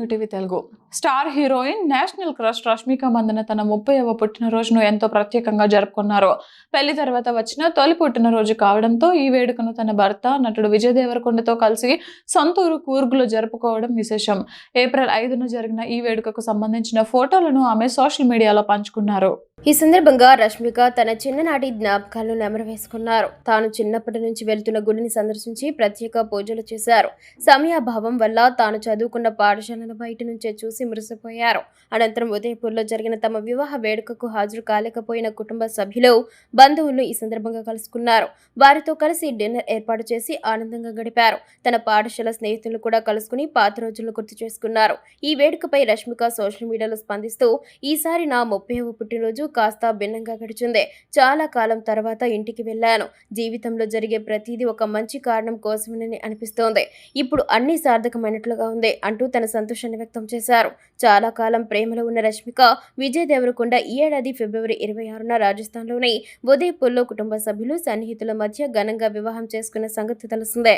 New TV Telugu. Star heroine, national crush Rashmika Mandanna తన 30వ పుట్టినరోజును ఎంతో ప్రత్యేకంగా జరుపుకున్నారు. పెళ్లి తర్వాత వచ్చిన తొలి పుట్టినరోజు కావడంతో ఈ వేడుకను తన భర్త నటుడు విజయ్ దేవరకొండతో కలిసి సొంతూరు కూర్గులో జరుపుకోవడం విశేషం. ఏప్రిల్ 5న జరిగిన ఈ వేడుకకు సంబంధించిన ఫోటోలను ఆమె సోషల్ మీడియాలో పంచుకున్నారు. ఈ సందర్భంగా రష్మిక తన చిన్ననాటి జ్ఞాపకాలను నెమరవేసుకున్నారు. తాను చిన్నప్పటి నుంచి వెళ్తున్న గుడిని సందర్శించి ప్రత్యేక పూజలు చేశారు. సమయాభావం వల్ల తాను చదువుకున్న పాఠశాలను బయట నుంచే చూసి మురిసిపోయారు. అనంతరం ఉదయపూర్లో జరిగిన తమ వివాహ వేడుకకు హాజరు కాలేకపోయిన కుటుంబ సభ్యులు, బంధువులు ఈ సందర్భంగా కలుసుకున్నారు. వారితో కలిసి డిన్నర్ ఏర్పాటు చేసి ఆనందంగా గడిపారు. తన పాఠశాల స్నేహితులు కూడా కలుసుకుని పాత రోజులను గుర్తు చేసుకున్నారు. ఈ వేడుకపై రష్మిక సోషల్ మీడియాలో స్పందిస్తూ, ఈసారి నా 30వ పుట్టినరోజు కాస్త భిన్నంగా గడిచింది. చాలా కాలం తర్వాత ఇంటికి వెళ్ళాను. జీవితంలో జరిగే ప్రతిదీ ఒక మంచి కారణం కోసమని అనిపిస్తోంది. ఇప్పుడు అన్ని సార్థకమైనట్లుగా ఉంది అంటూ తన సంతోషాన్ని వ్యక్తం చేశారు. చాలా కాలం ప్రేమలో ఉన్న రష్మిక, విజయ్ దేవరకొండ ఈ ఏడాది ఫిబ్రవరి 26న రాజస్థాన్లోని ఉదయపూర్లో కుటుంబ సభ్యులు, సన్నిహితుల మధ్య ఘనంగా వివాహం చేసుకున్న సంగతి తెలిసిందే.